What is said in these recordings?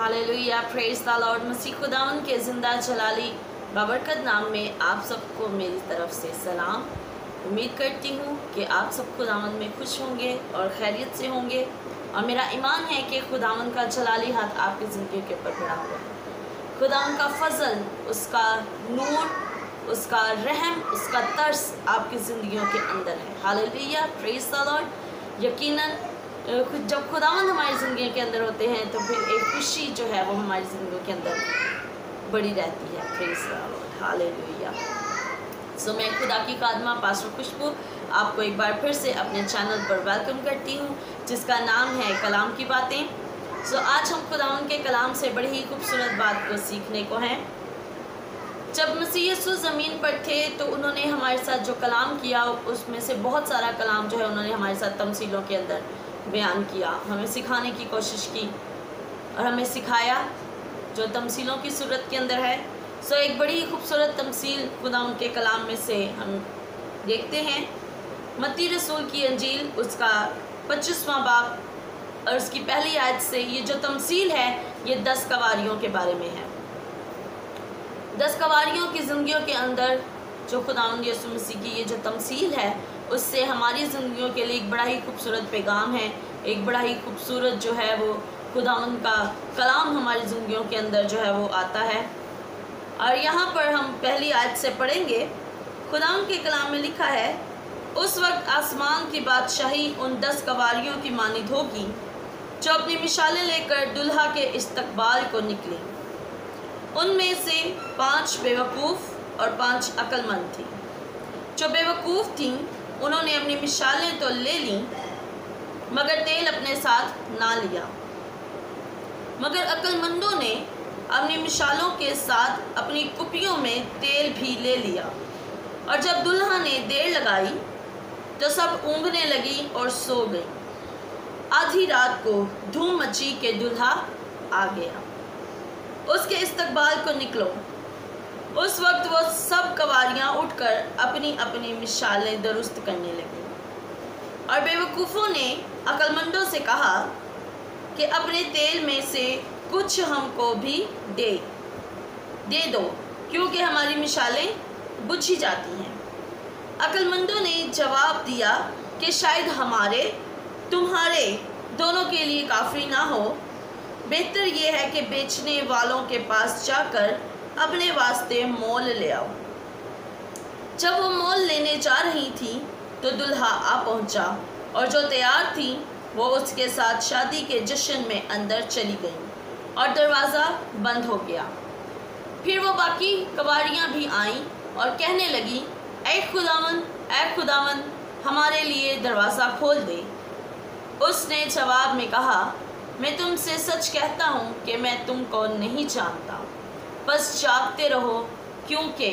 Hallelujah, praise the Lord. मसीह खुदावन के ज़िंदा जलाली बाबरकत नाम में आप सबको मेरी तरफ से सलाम। उम्मीद करती हूँ कि आप सब खुदावन में खुश होंगे और खैरियत से होंगे, और मेरा ईमान है कि खुदावन का जलाली हाथ आपकी ज़िंदगी के ऊपर बढ़ा हुआ है। खुदावन का फजल, उसका नूर, उसका रहम, उसका तरस आपकी ज़िंदगियों के अंदर है। Hallelujah, praise the Lord. यकीनन जब खुदावंद हमारी ज़िंदगी के अंदर होते हैं तो फिर एक खुशी जो है वो हमारी ज़िंदगी के अंदर बड़ी रहती है। Praise the Lord, hallelujah. So मैं खुदा की खादमा पास्टर खुशबू आपको एक बार फिर से अपने चैनल पर वेलकम करती हूँ, जिसका नाम है कलाम की बातें। सो आज हम खुदावंद के कलाम से बड़ी ही खूबसूरत बात को सीखने को हैं। जब मसीह यीशु ज़मीन पर थे तो उन्होंने हमारे साथ जो कलाम किया, उसमें से बहुत सारा कलाम जो है उन्होंने हमारे साथ तमसीलों के अंदर बयान किया, हमें सिखाने की कोशिश की और हमें सिखाया जो तमसीलों की सूरत के अंदर है। सो एक बड़ी ही खूबसूरत तमसील खुदावंद के कलाम में से हम देखते हैं। मत्ती रसूल की अंजील उसका 25वां बाब और उसकी पहली आयत से ये जो तमसील है ये 10 कवारियों के बारे में है। 10 कवारियों की ज़िंदगियों के अंदर जो खुदावंद यीशु मसीह की ये जो तमसील है, उससे हमारी ज़िंदगियों के लिए एक बड़ा ही खूबसूरत पैगाम है, एक बड़ा ही खूबसूरत जो है वो खुदावंद का कलाम हमारी ज़िंदगियों के अंदर जो है वो आता है। और यहाँ पर हम पहली आयत से पढ़ेंगे। खुदावंद के कलाम में लिखा है, उस वक्त आसमान की बादशाही उन 10 कवारियों की मानिद होगी जो अपनी मिसालें लेकर दुल्हा के इस्तकबाल को निकली। उनमें से 5 बेवकूफ़ और 5 अक्लमंद थी। जो बेवकूफ़ थीं उन्होंने अपनी मिसालें तो ले लीं मगर तेल अपने साथ ना लिया, मगर अक्लमंदों ने अपनी मिसालों के साथ अपनी कुपियों में तेल भी ले लिया। और जब दुल्हा ने देर लगाई तो सब ऊँघने लगी और सो गई। आधी रात को धूम मची के दुल्हा आ गया, उसके इस्तकबाल को निकलो। उस वक्त वो सब कवारियाँ उठकर अपनी अपनी मिसालें दुरुस्त करने लगी। और बेवकूफ़ों ने अक्लमंदों से कहा कि अपने तेल में से कुछ हमको भी दे दो, क्योंकि हमारी मिसालें बुझी जाती हैं। अक्लमंदों ने जवाब दिया कि शायद हमारे तुम्हारे दोनों के लिए काफ़ी ना हो। बेहतर ये है कि बेचने वालों के पास जाकर अपने वास्ते मोल ले आओ। जब वो मोल लेने जा रही थी तो दुल्हा आ पहुंचा, और जो तैयार थी वो उसके साथ शादी के जश्न में अंदर चली गई और दरवाज़ा बंद हो गया। फिर वो बाकी कवारियाँ भी आईं और कहने लगी, ऐ खुदावन, हमारे लिए दरवाज़ा खोल दे। उसने जवाब में कहा, मैं तुमसे सच कहता हूँ कि मैं तुमको नहीं जानता। बस जागते रहो, क्योंकि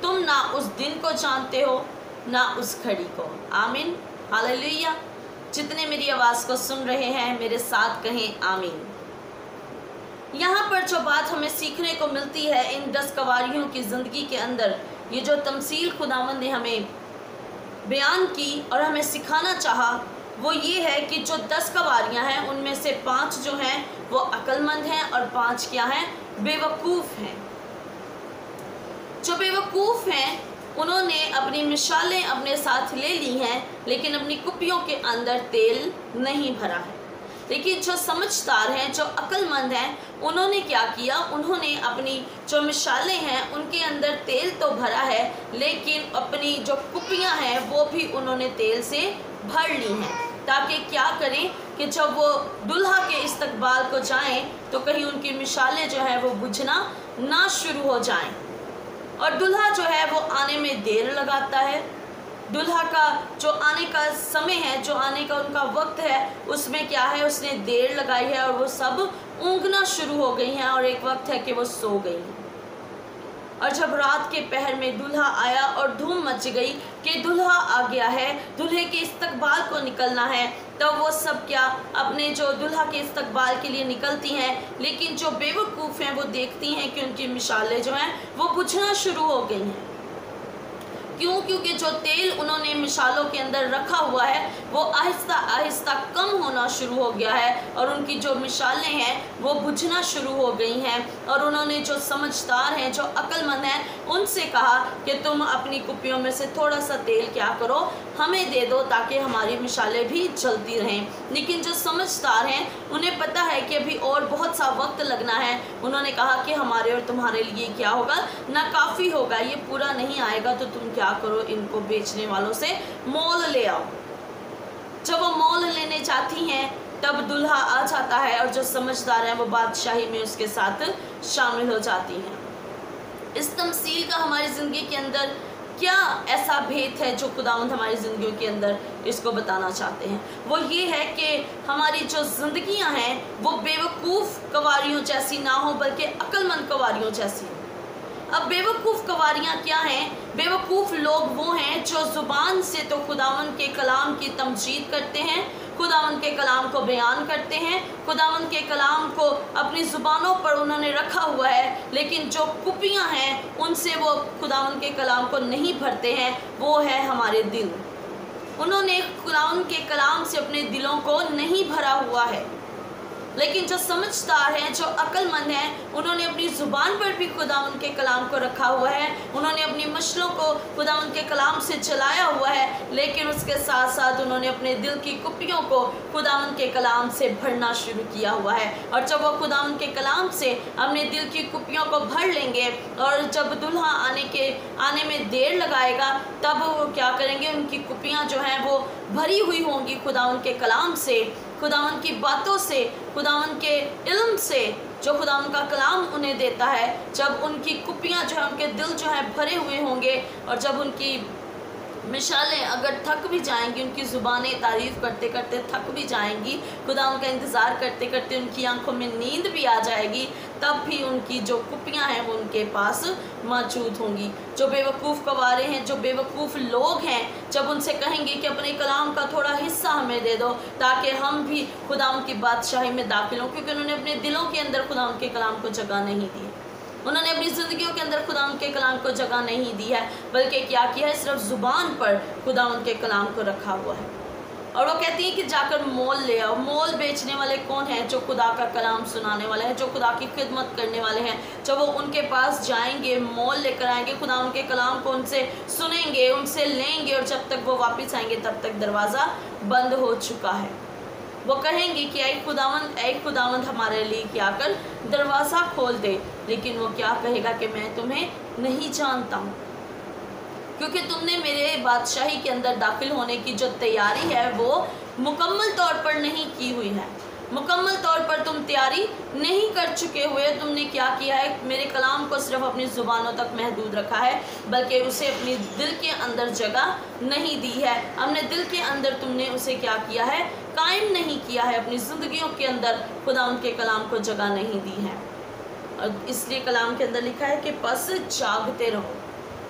तुम ना उस दिन को जानते हो ना उस घड़ी को। आमीन, हालेलुया। जितने मेरी आवाज़ को सुन रहे हैं मेरे साथ कहें आमीन। यहाँ पर जो बात हमें सीखने को मिलती है इन 10 कवारियों की ज़िंदगी के अंदर, ये जो तमसील खुदावंद ने हमें बयान की और हमें सिखाना चाहा, वो ये है कि जो 10 कवारियाँ हैं उनमें से 5 जो हैं वो अक्लमंद हैं और 5 क्या हैं, बेवकूफ़ हैं। जो बेवकूफ़ हैं उन्होंने अपनी मिसालें अपने साथ ले ली हैं, लेकिन अपनी कुपियों के अंदर तेल नहीं भरा है। लेकिन जो समझदार हैं, जो अक्लमंद हैं, उन्होंने क्या किया, उन्होंने अपनी जो मिसालें हैं उनके अंदर तेल तो भरा है, लेकिन अपनी जो कुपियां हैं वो भी उन्होंने तेल से भर ली हैं, ताकि क्या करें कि जब वो दुल्हा के इस्तकबाल को जाएं तो कहीं उनकी मिसालें जो है वो बुझना ना शुरू हो जाएं। और दुल्हा जो है वो आने में देर लगाता है। दुल्हा का जो आने का समय है, जो आने का उनका वक्त है, उसमें क्या है, उसने देर लगाई है और वो सब ऊँघना शुरू हो गई हैं और एक वक्त है कि वो सो गई हैं। और जब रात के पहर में दूल्हा आया और धूम मच गई कि दूल्हा आ गया है, दूल्हे के इस्तकबाल को निकलना है, तब वो सब क्या अपने जो दूल्हा के इस्तकबाल के लिए निकलती हैं। लेकिन जो बेवकूफ़ हैं वो देखती हैं कि उनकी मिसालें जो हैं वो बुझना शुरू हो गई हैं, क्यों? क्योंकि जो तेल उन्होंने मिसालों के अंदर रखा हुआ है वो आहिस्ता आहिस्ता कम होना शुरू हो गया है और उनकी जो मिसालें हैं वो बुझना शुरू हो गई हैं। और उन्होंने जो समझदार हैं, जो अक्लमंद हैं, उनसे कहा कि तुम अपनी कुप्पियों में से थोड़ा सा तेल क्या करो, हमें दे दो ताकि हमारी मिसालें भी जलती रहें। लेकिन जो समझदार हैं उन्हें पता है कि अभी और बहुत सा वक्त लगना है। उन्होंने कहा कि हमारे और तुम्हारे लिए क्या होगा, ना काफ़ी होगा, ये पूरा नहीं आएगा, तो तुम क्या करो, इनको बेचने वालों से मोल ले आओ। जब वो मोल लेने जाती हैं तब दुल्हा आ जाता है और जो समझदार हैं वो बादशाही में उसके साथ शामिल हो जाती हैं। इस तमसील का हमारी ज़िंदगी के अंदर क्या ऐसा भेद है जो खुदावंद हमारी ज़िंदगियों के अंदर इसको बताना चाहते हैं? वो ये है कि हमारी जो ज़िंदगियां हैं वो बेवकूफ़ कवारियों जैसी ना हो बल्कि अक्लमंद कवारियों जैसी हो। अब बेवकूफ़ कवारियाँ क्या हैं? बेवकूफ़ लोग वो हैं जो ज़ुबान से तो खुदावंद के कलाम की तमजीद करते हैं, खुदावंद के कलाम को बयान करते हैं, खुदावंद के कलाम को अपनी ज़ुबानों पर उन्होंने रखा हुआ है, लेकिन जो कुप्पियाँ हैं उनसे वो खुदावंद के कलाम को नहीं भरते हैं। वो है हमारे दिल। उन्होंने खुदावंद के कलाम से अपने दिलों को नहीं भरा हुआ है। लेकिन जो समझदार हैं, जो अक्लमंद हैं, उन्होंने अपनी ज़ुबान पर भी खुदावंद के कलाम को रखा हुआ है, उन्होंने अपनी मशलों को खुदावंद के कलाम से जलाया हुआ है, लेकिन उसके साथ साथ उन्होंने अपने दिल की कुप्पियों को खुदावंद के कलाम से भरना शुरू किया हुआ है। और जब वो खुदावंद के कलाम से अपने दिल की कुप्पियों को भर लेंगे और जब दुल्हा आने में देर लगाएगा तब वो क्या करेंगे, उनकी कुप्पियाँ जो हैं वो भरी हुई होंगी खुदावंद के कलाम से, खुदावंद की बातों से, खुदावंद के इल्म से जो खुदावंद का कलाम उन्हें देता है। जब उनकी कुप्पियाँ जो है, उनके दिल जो है भरे हुए होंगे और जब उनकी मिसालें अगर थक भी जाएंगी, उनकी ज़ुबानें तारीफ़ करते करते थक भी जाएंगी, खुदावंद का इंतज़ार करते करते उनकी आंखों में नींद भी आ जाएगी, तब भी उनकी जो कुप्पियाँ हैं वो उनके पास मौजूद होंगी। जो बेवकूफ़ कवारे हैं, जो बेवकूफ़ लोग हैं, जब उनसे कहेंगे कि अपने कलाम का थोड़ा हिस्सा हमें दे दो ताकि हम भी खुदावंद की बादशाही में दाखिल हों, क्योंकि उन्होंने अपने दिलों के अंदर खुदावंद के कलाम को जगह नहीं दी, उन्होंने अपनी ज़िंदगियों के अंदर खुदावंद के कलाम को जगह नहीं दी है, बल्कि क्या किया है, सिर्फ ज़ुबान पर खुदावंद के कलाम को रखा हुआ है। और वो कहती हैं कि जाकर मोल ले आओ। मोल बेचने वाले कौन हैं? जो खुदा का कलाम सुनाने वाले हैं, जो खुदा की खिदमत करने वाले हैं। जब वो उनके पास जाएंगे, मोल लेकर आएंगे, खुदा उनके कलाम को उनसे सुनेंगे, उनसे लेंगे, और जब तक वो वापस आएंगे तब तक दरवाज़ा बंद हो चुका है। वो कहेंगे कि ऐ खुदावंद हमारे लिए क्या कर दरवाज़ा खोल दे। लेकिन वो क्या कहेगा कि मैं तुम्हें नहीं जानता हूँ, क्योंकि तुमने मेरे बादशाही के अंदर दाखिल होने की जो तैयारी है वो मुकम्मल तौर पर नहीं की हुई है, मुकम्मल तौर पर तुम तैयारी नहीं कर चुके हुए। तुमने क्या किया है, मेरे कलाम को सिर्फ अपनी ज़ुबानों तक महदूद रखा है, बल्कि उसे अपनी दिल के अंदर जगह नहीं दी है। अपने दिल के अंदर तुमने उसे क्या किया है, कायम नहीं किया है। अपनी ज़िंदगियों के अंदर खुदा उनके कलाम को जगह नहीं दी है। और इसलिए कलाम के अंदर लिखा है कि बस जागते रहो,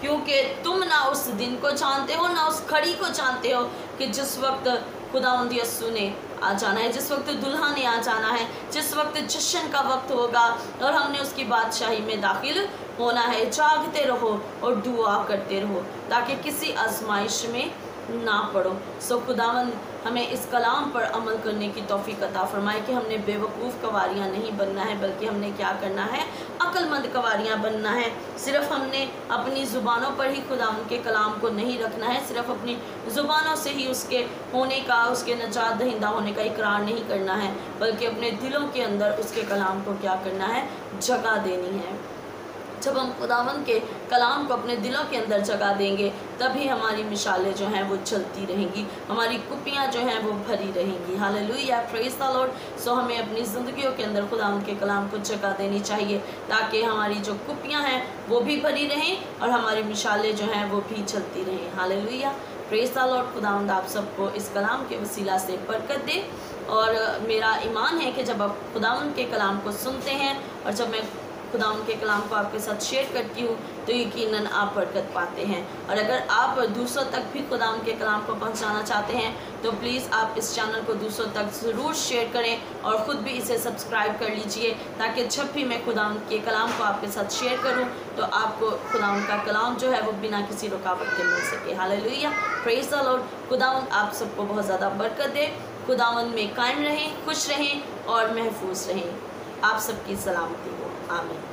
क्योंकि तुम ना उस दिन को जानते हो, ना उस घड़ी को जानते हो कि जिस वक्त खुदावंद यीशु ने आ जाना है, जिस वक्त दुल्हा ने आ जाना है, जिस वक्त जश्न का वक्त होगा और हमने उसकी बादशाही में दाखिल होना है। जागते रहो और दुआ करते रहो ताकि किसी आजमाइश में ना पड़ो। सो खुदावंद हमें इस कलाम पर अमल करने की तौफीक अता फरमाए कि हमने बेवकूफ़ कवारियाँ नहीं बनना है, बल्कि हमने क्या करना है, अक्लमंद कवारियाँ बनना है। सिर्फ हमने अपनी ज़ुबानों पर ही खुदावंद के कलाम को नहीं रखना है, सिर्फ अपनी ज़ुबानों से ही उसके होने का, उसके नजात दहिंदा होने का इकरार नहीं करना है, बल्कि अपने दिलों के अंदर उसके कलाम को क्या करना है, जगह देनी है। जब हम खुदावंद के कलाम को अपने दिलों के अंदर जगह देंगे तभी हमारी मिसालें जो हैं वो चलती रहेंगी, हमारी कुप्पियाँ जो हैं वो भरी रहेंगी। Hallelujah, praise the Lord. So हमें अपनी ज़िंदगियों के अंदर खुदावंद के कलाम को जगह देनी चाहिए ताकि हमारी जो कुप्पियाँ हैं वो भी भरी रहें और हमारी मिसालें जो हैं वो भी चलती रहें। Hallelujah, praise the Lord. खुदावंद आप सबको इस कलाम के वसीला से बरकत दे। और मेरा ईमान है कि जब आप खुदावंद के कलाम को सुनते हैं और जब मैं खुदावंद के कलाम को आपके साथ शेयर करती हूँ तो यकीनन आप बरकत पाते हैं। और अगर आप दूसरों तक भी खुदावंद के कलाम को पहुँचाना चाहते हैं तो प्लीज़ आप इस चैनल को दूसरों तक ज़रूर शेयर करें और ख़ुद भी इसे सब्सक्राइब कर लीजिए, ताकि जब भी मैं खुदावंद के कलाम को आपके साथ शेयर करूं तो आपको खुदावंद का कलाम जो है वो बिना किसी रुकावट के मिल सके। Hallelujah, praise the Lord. खुदावंद आप सबको बहुत ज़्यादा बरकत दे। खुदावंद में कायम रहें, खुश रहें और महफूज रहें। आप सबकी सलामती हो। आमीन।